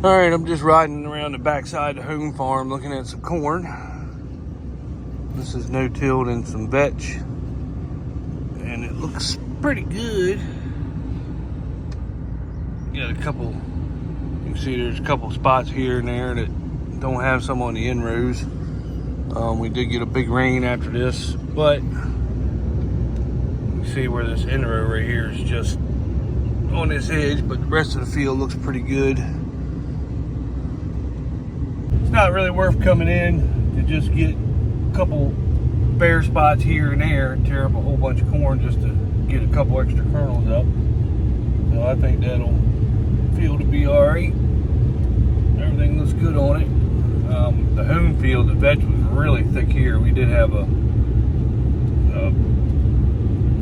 All right, I'm just riding around the backside of the home farm looking at some corn. This is no-tilled and some vetch, and it looks pretty good. Got a couple, you can see there's a couple spots here and there that don't have some on the inrows. We did get a big rain after this, but you see where this inrow right here is just on this edge, but the rest of the field looks pretty good. It's not really worth coming in to just get a couple bare spots here and there and tear up a whole bunch of corn just to get a couple extra kernels up. So I think that'll field to be all right. Everything looks good on it. The home field, the vetch was really thick here. We did have a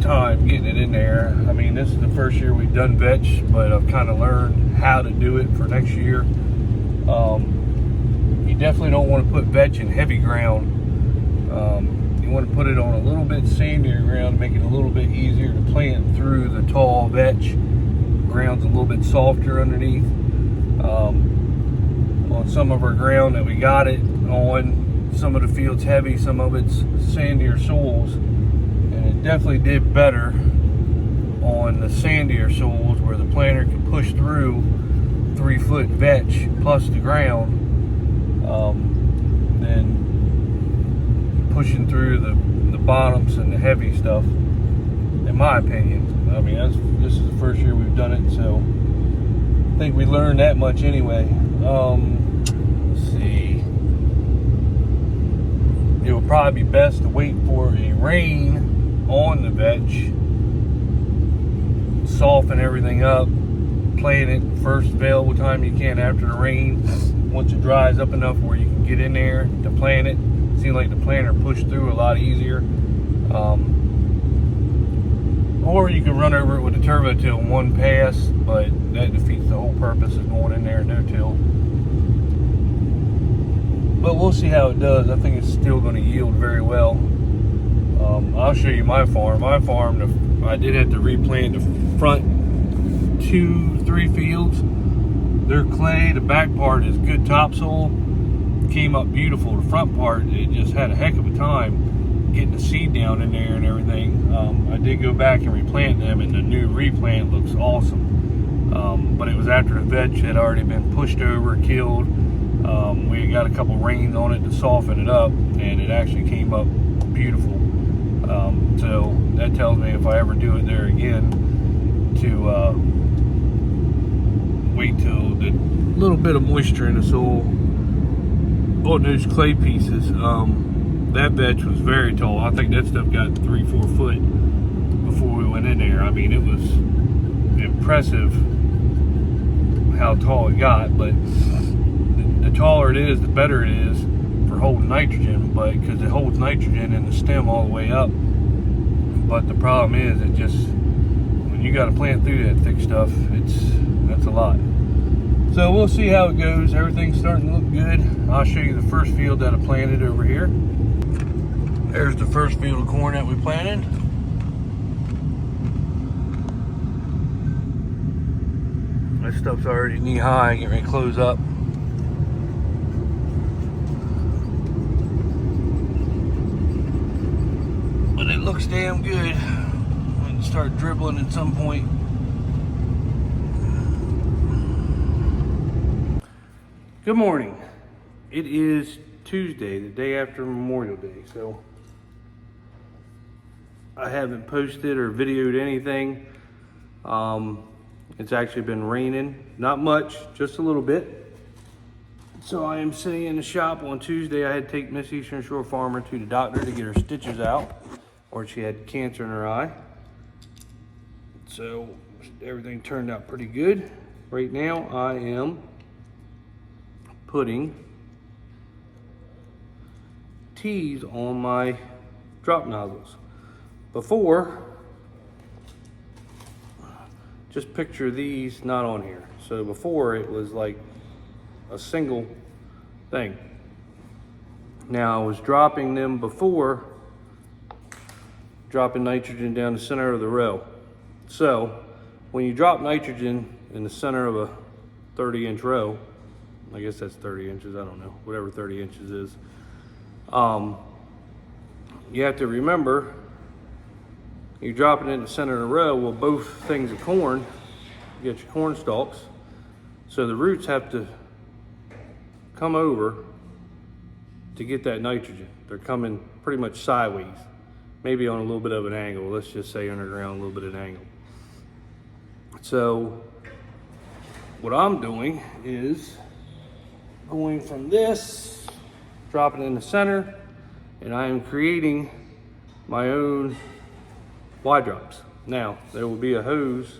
time getting it in there. I mean, this is the first year we've done vetch, but I've kind of learned how to do it for next year. You definitely don't want to put vetch in heavy ground. You want to put it on a little bit sandier ground to make it a little bit easier to plant through the tall vetch. Ground's a little bit softer underneath. On some of our ground that we got it on, some of the field's heavy, some of it's sandier soils, and it definitely did better on the sandier soils where the planter can push through 3-foot vetch plus the ground than pushing through the bottoms and the heavy stuff, in my opinion. I mean, this is the first year we've done it, so I think we learned that much anyway. Let's see. It would probably be best to wait for a rain on the vetch, soften everything up, plant it first available time you can after the rain. Once it dries up enough where you can get in there to plant it, seems like the planter pushed through a lot easier. Or you can run over it with a turbo till in one pass, but that defeats the whole purpose of going in there no-till. But we'll see how it does. I think it's still going to yield very well. I'll show you my farm. My farm, I did have to replant the front 2-3 fields. They're clay. The back part is good topsoil. Came up beautiful. The front part, it just had a heck of a time getting the seed down in there and everything. I did go back and replant them, and the new replant looks awesome. But it was after the vetch had already been pushed over, killed. We got a couple rains on it to soften it up, and it actually came up beautiful. So that tells me if I ever do it there again to wait till the little bit of moisture in the soil on those clay pieces. That vetch was very tall. I think that stuff got 3-4 foot before we went in there. I mean, it was impressive how tall it got, but the taller it is, the better it is for holding nitrogen, but because it holds nitrogen in the stem all the way up. But the problem is, it just, when you got to plant through that thick stuff, that's a lot. So we'll see how it goes. Everything's starting to look good. I'll show you the first field that I planted over here. There's the first field of corn that we planted. This stuff's already knee high, getting ready to close up. But it looks damn good. I'm going to start dribbling at some point. Good morning. It is Tuesday, the day after Memorial Day, so I haven't posted or videoed anything. It's actually been raining, not much, just a little bit. So I am sitting in the shop on Tuesday. I had to take Miss Eastern Shore Farmer to the doctor to get her stitches out, or she had cancer in her eye. So everything turned out pretty good. Right now I am putting T's on my drop nozzles. Before, just picture these not on here. So before it was like a single thing. Now I was dropping them before, dropping nitrogen down the center of the row. So when you drop nitrogen in the center of a 30-inch row, I guess that's 30 inches, I don't know, whatever 30 inches is. You have to remember, you drop it in the center of the row. Well, both things of corn, you get your corn stalks. So the roots have to come over to get that nitrogen. They're coming pretty much sideways, maybe on a little bit of an angle. Let's just say underground, a little bit of an angle. So what I'm doing is going from this, dropping it in the center, and I am creating my own Y drops. Now, there will be a hose,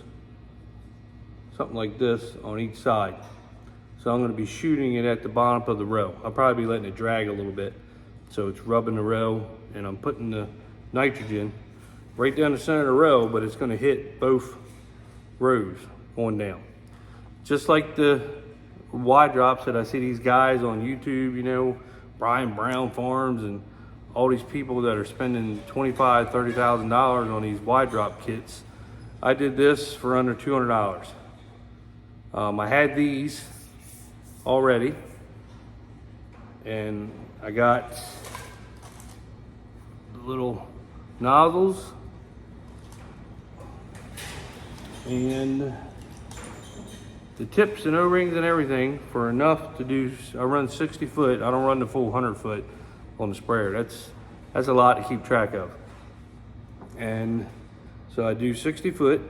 something like this, on each side. So I'm gonna be shooting it at the bottom of the row. I'll probably be letting it drag a little bit. So it's rubbing the row, and I'm putting the nitrogen right down the center of the row, but it's gonna hit both rows going down. Just like the Y drops that I see these guys on YouTube, you know, Brian Brown Farms and all these people that are spending $25,000, $30,000 on these Y drop kits. I did this for under $200. I had these already, and I got the little nozzles and the tips and O-rings and everything for enough to do. I run 60 foot. I don't run the full 100 foot on the sprayer. That's a lot to keep track of. And so I do 60 foot,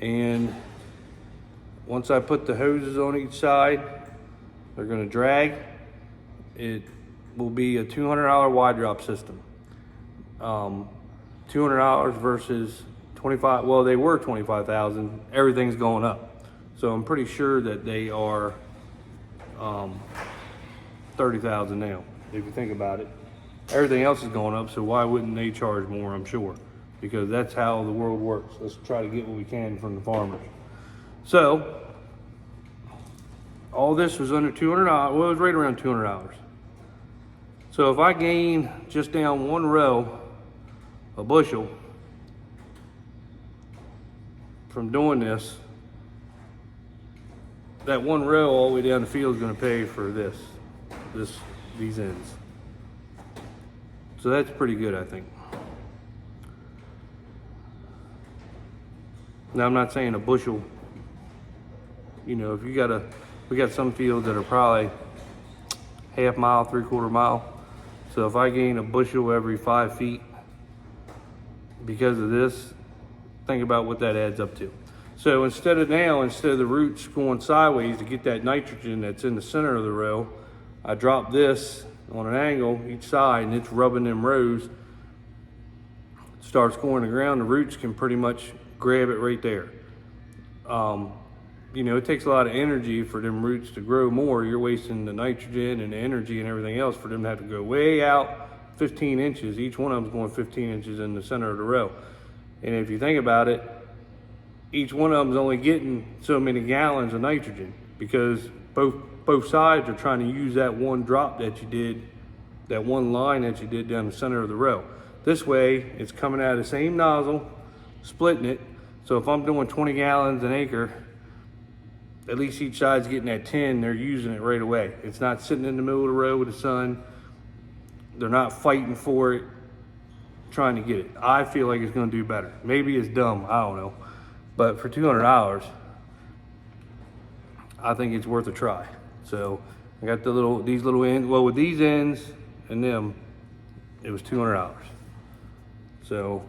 and once I put the hoses on each side, they're gonna drag. It will be a $200 Y drop system. $200 versus 25, well, they were 25,000. Everything's going up. So I'm pretty sure that they are 30,000 now, if you think about it. Everything else is going up, so why wouldn't they charge more, I'm sure? Because that's how the world works. Let's try to get what we can from the farmers. So, all this was under $200, well, it was right around $200. So if I gain just down one row, a bushel, from doing this, that one row all the way down the field is going to pay for these ends. So that's pretty good, I think. Now, I'm not saying a bushel, you know, if you got we got some fields that are probably half mile, 3/4 mile. So if I gain a bushel every 5 feet because of this, think about what that adds up to. So instead of the roots going sideways to get that nitrogen that's in the center of the row, I drop this on an angle each side, and it's rubbing them rows. Starts going to the ground, the roots can pretty much grab it right there. You know, it takes a lot of energy for them roots to grow more. You're wasting the nitrogen and the energy and everything else for them to have to go way out 15 inches. Each one of them's going 15 inches in the center of the row. And if you think about it, each one of them's only getting so many gallons of nitrogen because both sides are trying to use that one drop that you did, that one line that you did down the center of the row. This way, it's coming out of the same nozzle, splitting it. So if I'm doing 20 gallons an acre, at least each side's getting that 10, they're using it right away. It's not sitting in the middle of the road with the sun. They're not fighting for it, trying to get it. I feel like it's gonna do better. Maybe it's dumb, I don't know. But for $200, I think it's worth a try. So I got these little ends. Well, with these ends and them, it was $200. So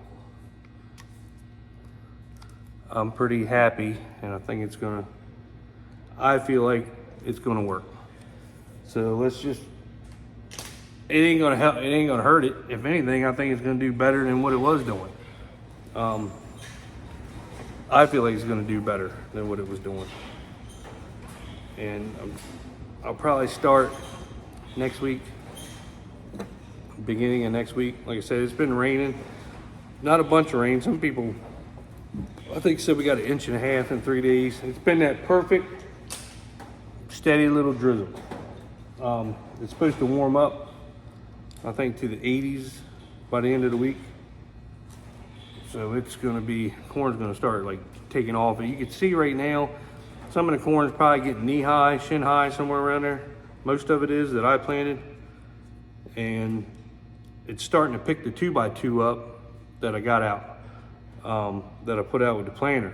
I'm pretty happy, and I think I feel like it's gonna work. So let's just, it ain't gonna help, it ain't gonna hurt it. If anything, I think it's gonna do better than what it was doing. I feel like it's gonna do better than what it was doing. And I'll probably start next week, beginning of next week. Like I said, it's been raining, not a bunch of rain. Some people, I think, said we got 1.5 inches in 3 days. It's been that perfect, steady little drizzle. It's supposed to warm up, I think, to the 80s by the end of the week. So it's gonna be, corn's gonna start like taking off. And you can see right now, Some of the corn is probably getting knee high, shin high, somewhere around there. Most of it is that I planted. And it's starting to pick the 2x2 up that I got out, that I put out with the planter.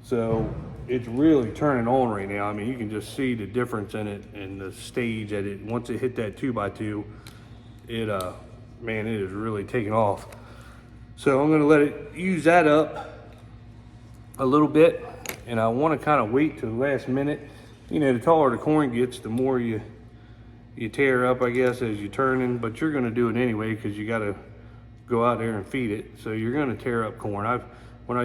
So it's really turning on right now. I mean, you can just see the difference in it and the stage at it. Once it hit that 2x2, man, it is really taking off. So I'm gonna let it use that up a little bit, and I wanna kind of wait till the last minute. You know, the taller the corn gets, the more you tear up, I guess, as you're turning, but you're gonna do it anyway because you gotta go out there and feed it. So you're gonna tear up corn. When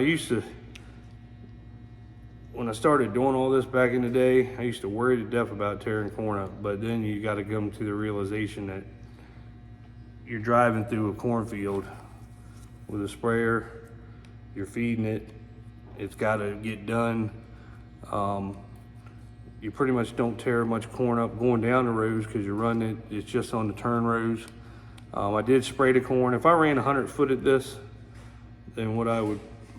I started doing all this back in the day, I used to worry to death about tearing corn up, but then you gotta come to the realization that you're driving through a cornfield with a sprayer, you're feeding it, it's gotta get done. You pretty much don't tear much corn up going down the rows because you're running it, it's just on the turn rows. I did spray the corn. If I ran 100 foot at this, then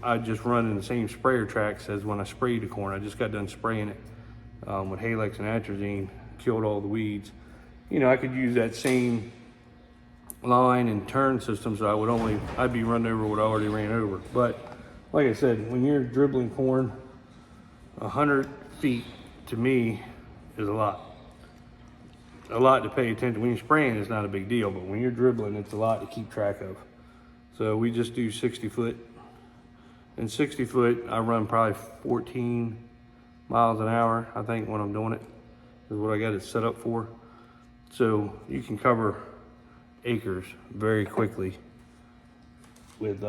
I'd just run in the same sprayer tracks as when I sprayed the corn. I just got done spraying it with Halex and atrazine, killed all the weeds. You know, I could use that same line and turn system, so I'd be running over what I already ran over. But like I said, when you're dribbling corn, 100 feet to me is a lot to pay attention. When you're spraying, it's not a big deal, but when you're dribbling, it's a lot to keep track of. So we just do 60 foot. And 60 foot, I run probably 14 miles an hour, I think, when I'm doing it, is what I got it set up for. So you can cover acres very quickly with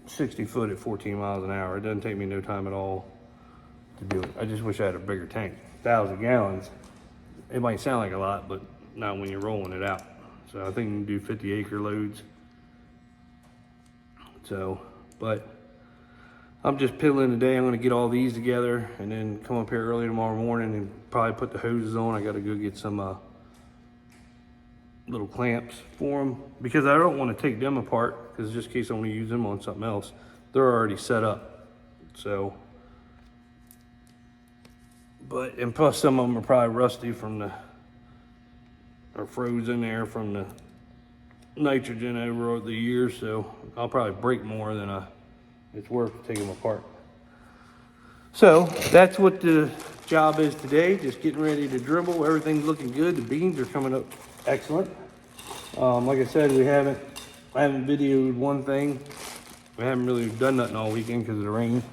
60 foot at 14 miles an hour. It doesn't take me no time at all to do it. I just wish I had a bigger tank. 1,000 gallons, it might sound like a lot, but not when you're rolling it out. So I think you can do 50 acre loads. So, but I'm just piddling today. I'm gonna get all these together and then come up here early tomorrow morning and probably put the hoses on. I gotta go get some little clamps for them because I don't want to take them apart because just in case I want to use them on something else. They're already set up. So, and plus some of them are probably rusty or frozen there from the nitrogen over the years, so I'll probably break more than it's worth to take them apart. So that's what the job is today, just getting ready to dribble. Everything's looking good. The beans are coming up excellent. Like I said, I haven't videoed one thing. We haven't really done nothing all weekend because of the rain.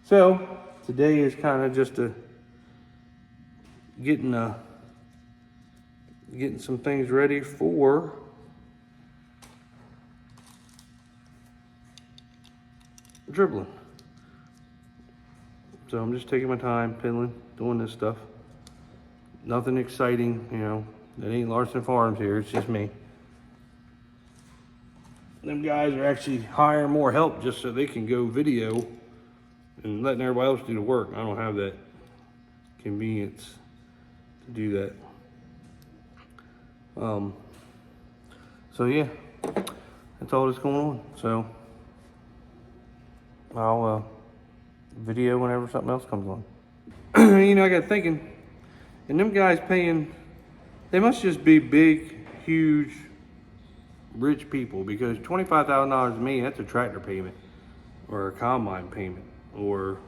So today is kind of just getting some things ready for dribbling. So I'm just taking my time, piddling, doing this stuff. Nothing exciting, you know. It ain't Larson Farms here, it's just me. Them guys are actually hiring more help just so they can go video and letting everybody else do the work. I don't have that convenience to do that. So yeah, that's all that's going on. So I'll video whenever something else comes on. You know, I got thinking, and them guys paying, they must just be big, huge, rich people, because $25,000 to me, that's a tractor payment or a combine payment. Or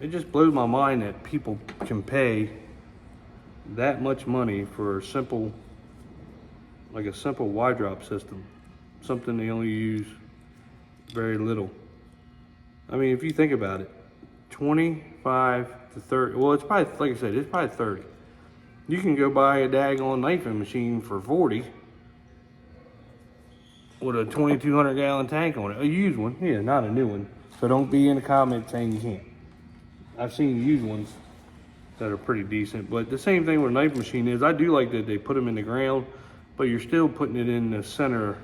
it just blows my mind that people can pay that much money for a simple Y drop system, something they only use very little. I mean, if you think about it, 25 to 30, well, it's probably, like I said, it's probably 30. You can go buy a daggone knifing machine for 40 with a 2,200 gallon tank on it. A used one, yeah, not a new one. So don't be in the comments saying you can't. I've seen used ones that are pretty decent, but the same thing with a knife machine is, I do like that they put them in the ground, but you're still putting it in the center.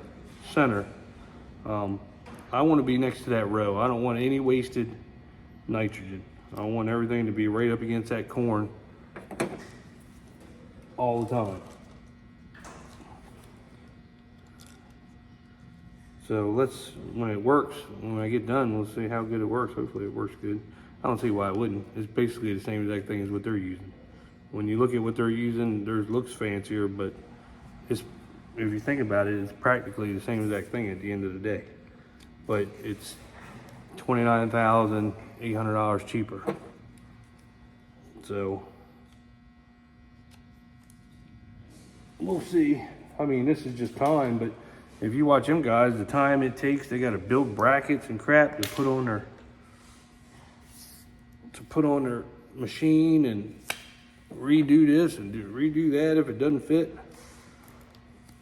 I want to be next to that row. I don't want any wasted nitrogen. I want everything to be right up against that corn all the time. So when it works, when I get done, we'll see how good it works. Hopefully it works good. I don't see why it wouldn't. It's basically the same exact thing as what they're using. When you look at what they're using, theirs looks fancier, but if you think about it, it's practically the same exact thing at the end of the day. But it's $29,800 cheaper. So we'll see. I mean, this is just time, but if you watch them guys, the time it takes, they got to build brackets and crap to put on their machine and redo this and redo that if it doesn't fit.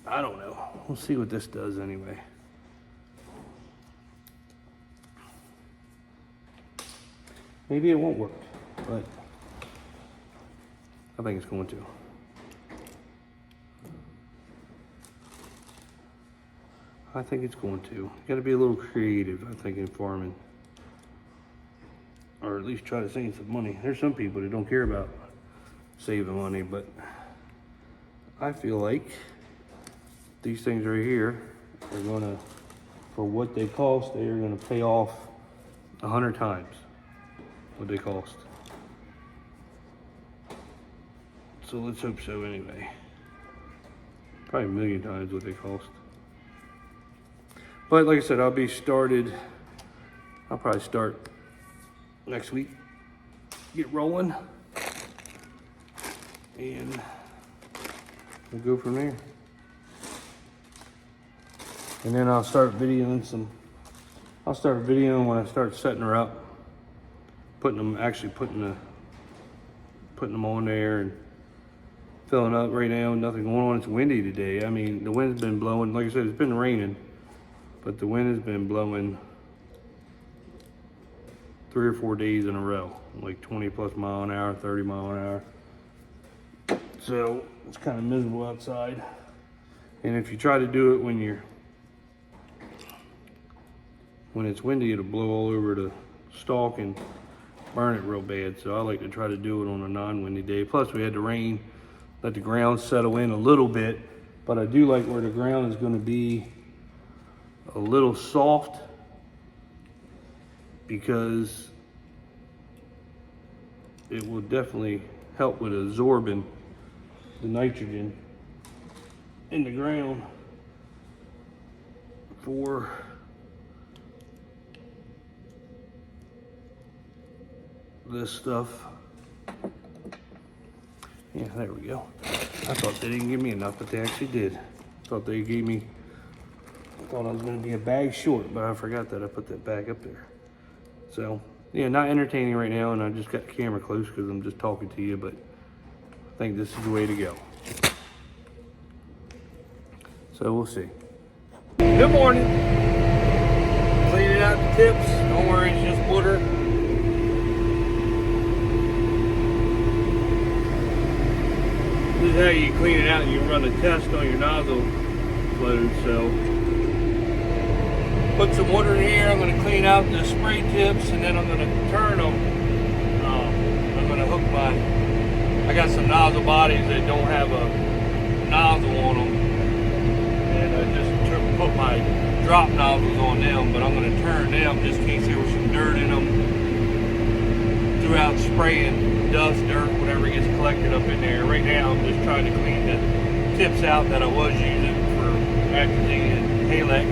I don't know. We'll see what this does anyway. Maybe it won't work, but I think it's going to. I think it's going to. You got to be a little creative, I think, in farming. Or at least try to save some money. There's some people that don't care about saving money, but I feel like these things right here are gonna, for what they cost, they are gonna pay off 100 times what they cost. So let's hope so anyway. Probably 1,000,000 times what they cost. But like I said, I'll probably start next week, get rolling, and we'll go from there. And then I'll start videoing when I start setting her up, putting them on there and filling up. Right now, nothing going on. It's windy today. I mean, the wind's been blowing. Like I said, it's been raining, but the wind has been blowing 3 or 4 days in a row, like 20 plus mile an hour, 30 mile an hour. So it's kind of miserable outside. And if you try to do it when it's windy, it'll blow all over the stalk and burn it real bad. So I like to try to do it on a non-windy day. Plus we had the rain, let the ground settle in a little bit, but I do like where the ground is going to be a little soft, because it will definitely help with absorbing the nitrogen in the ground for this stuff. Yeah, there we go. I thought they didn't give me enough, but they actually did. I thought I was going to be a bag short, but I forgot that I put that bag up there. So, yeah, not entertaining right now, and I just got the camera close because I'm just talking to you, but I think this is the way to go. So we'll see. Good morning. Cleaning out the tips. Don't worry, it's just water. This is how you clean it out. You run a test on your nozzle load. So put some water in here. I'm going to clean out the spray tips, and then I'm going to turn them. I'm going to hook I got some nozzle bodies that don't have a nozzle on them, and I just put my drop nozzles on them, but I'm going to turn them just in case there was some dirt in them throughout spraying, dust, dirt, whatever gets collected up in there. Right now I'm just trying to clean the tips out that I was using for atrazine and Halex.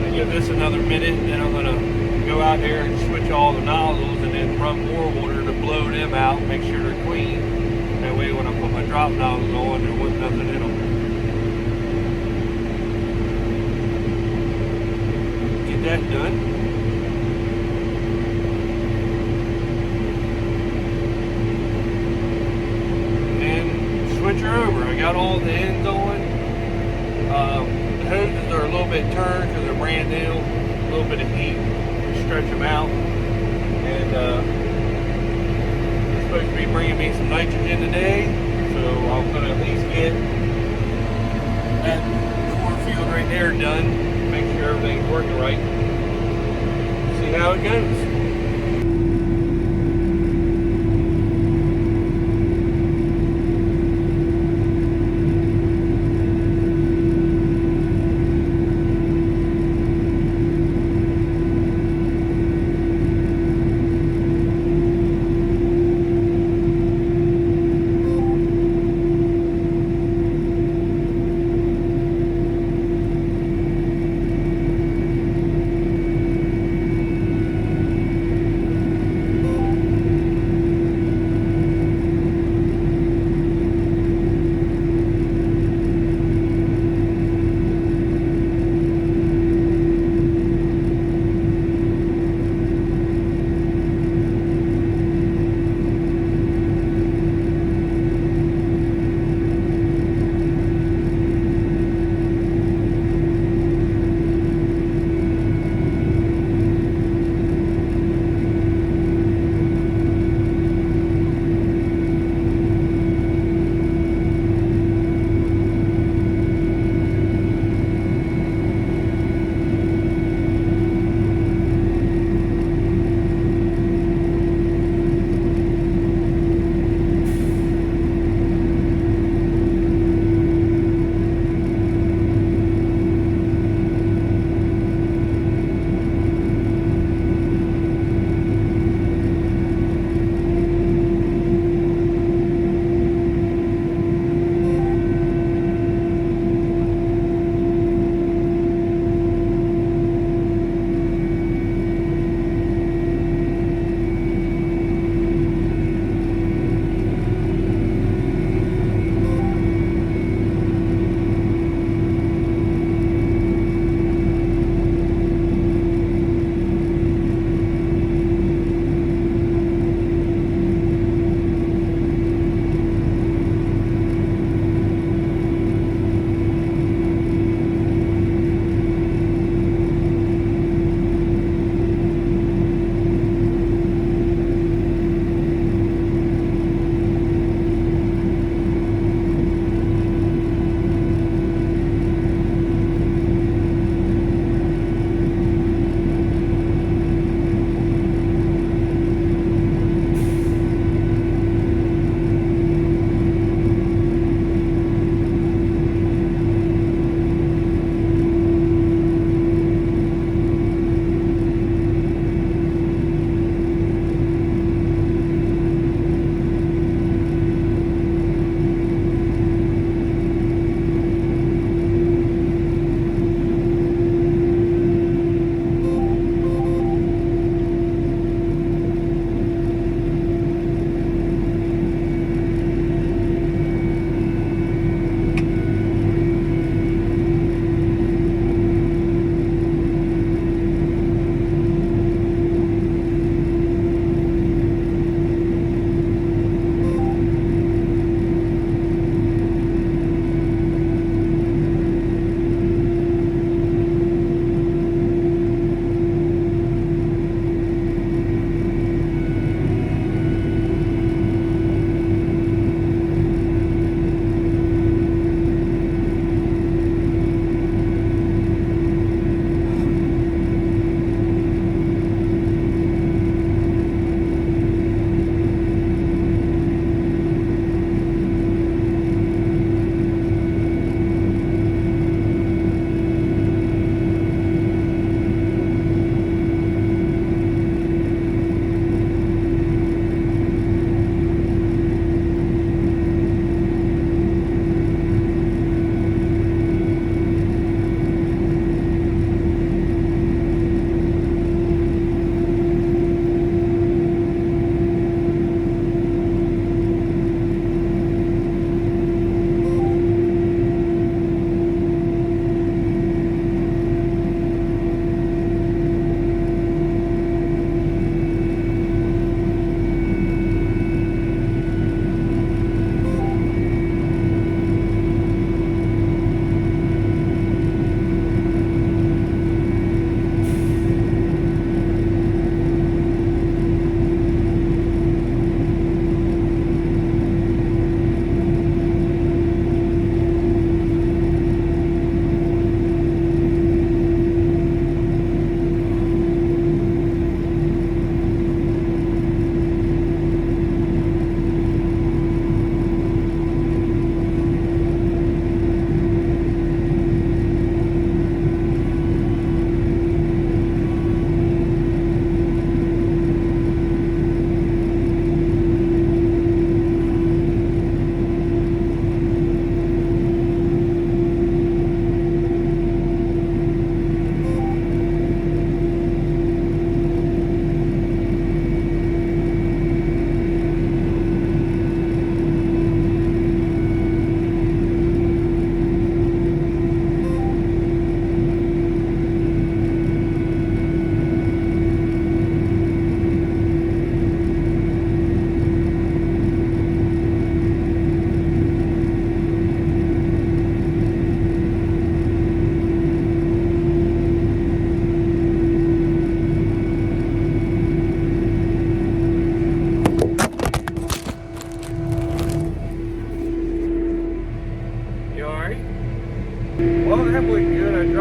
I give this another minute, and then I'm going to go out there and switch all the nozzles and then run more water to blow them out, make sure they're clean. That way when I put my drop nozzles on, there wasn't nothing in them. Get that done. Switch her over. I got all the ends on. The hoses are a little bit turned because they're brand new. A little bit of heat, stretch them out. And it's supposed to be bringing me some nitrogen today, so I'm going to at least get that cornfield right there done. Make sure everything's working right. See how it goes.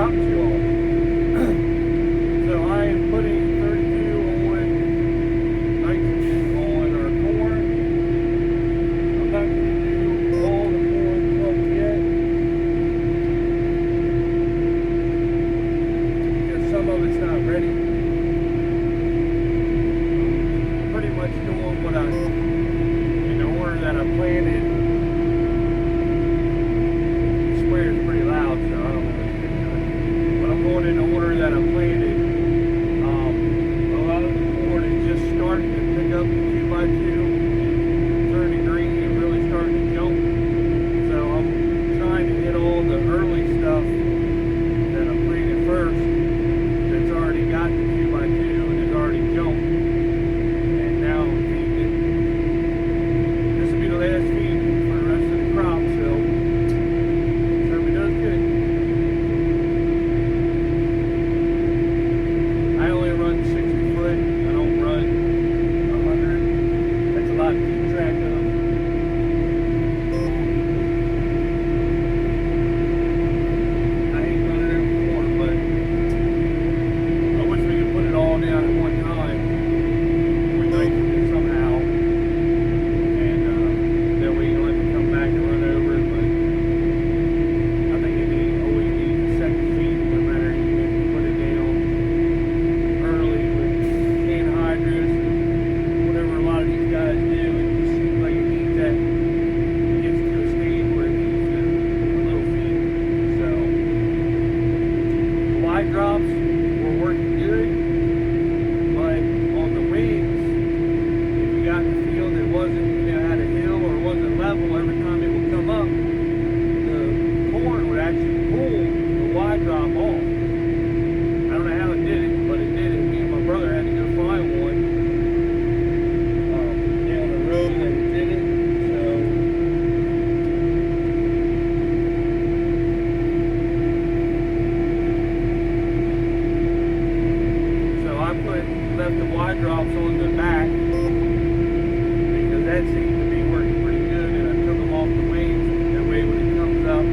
dropped too long. So I am putting 32 on nitrogen on our corn. I'm not going to do all the corn clumps yet, because some of it's not ready. Pretty much doing what in the order that I planted. The sprayer is pretty loud, so I don't know what it's doing. But I'm going in the order that I planted. A lot of the corn is just starting to pick up the 2x2, turning green and really starting to jump. So I'm trying to hit all the early stuff that I planted first that's already got the 2x2 and has already jumped. And now I'm feeding it. This will be the last feed for the rest of the crop, so hope it does good. I only run 60 foot. I don't run 100. That's a lot to keep track of. I ain't running every corn, but I wish we could put it all down at one time with nitrogen somehow, and that way you don't have to come back and run over it. But I think it always needs a second feed, no matter even if you put it down early with anhydrous and whatever a lot of these guys do. It just seems like it needs that. It gets to a stage where it needs a little feed. So the wide drops were working good, but on the wings, if you got in the field that wasn't, had a hill or wasn't level, every time it would come up, the corn would actually pull the wide drop off. I don't know how it did it, but it did it. Me and my brother had to go find one down the road that did it. So I left the wide drops on the back because that seemed to be working pretty good, and I took them off the wings. That way when it comes up,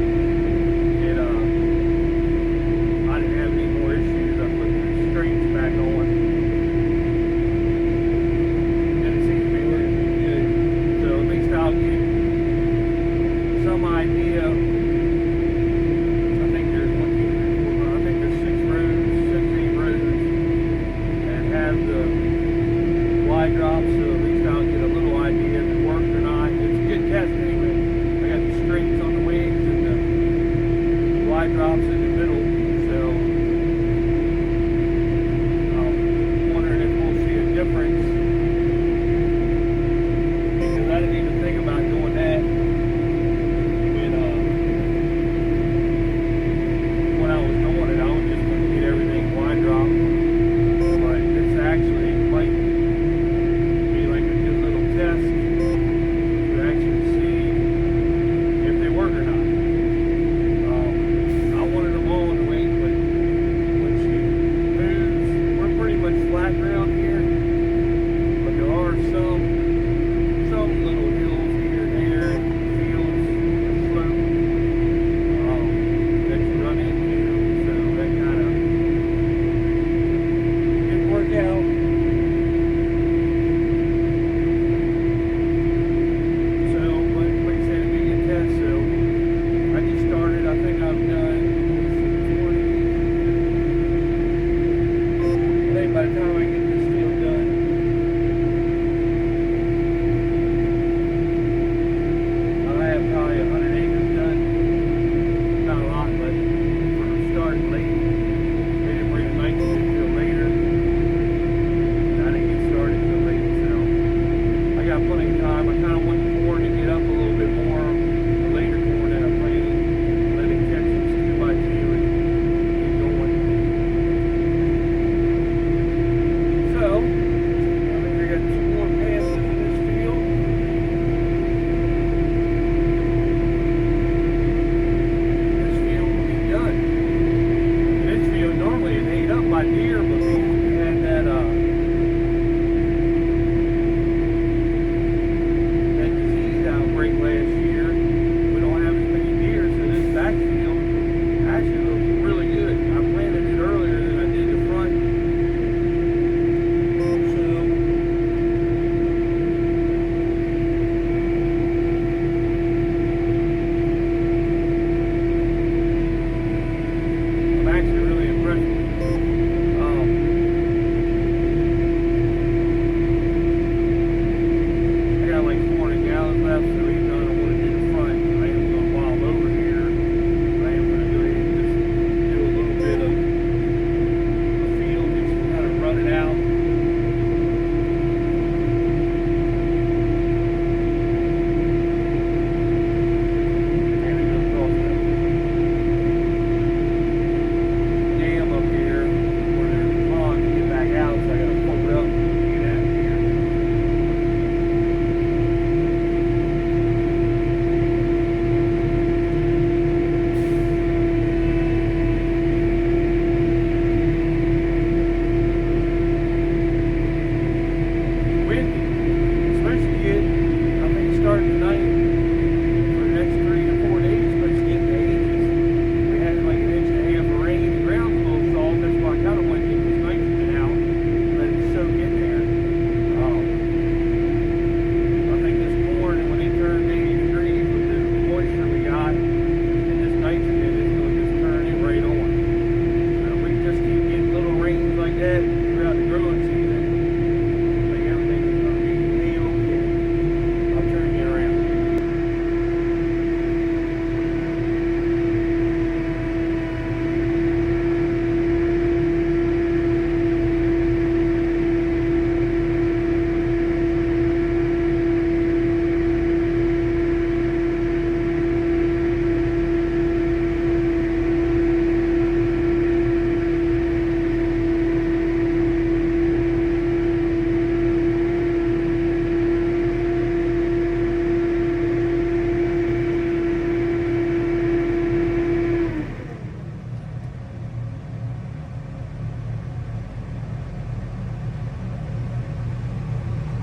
I didn't have any more issues. I put the strings back on, and it seems to be working pretty good. So at least I'll get some idea. I think there's 1, 2, 3, 4, 5. I think there's 6 rows, 6, 8 rows that have the wide drops of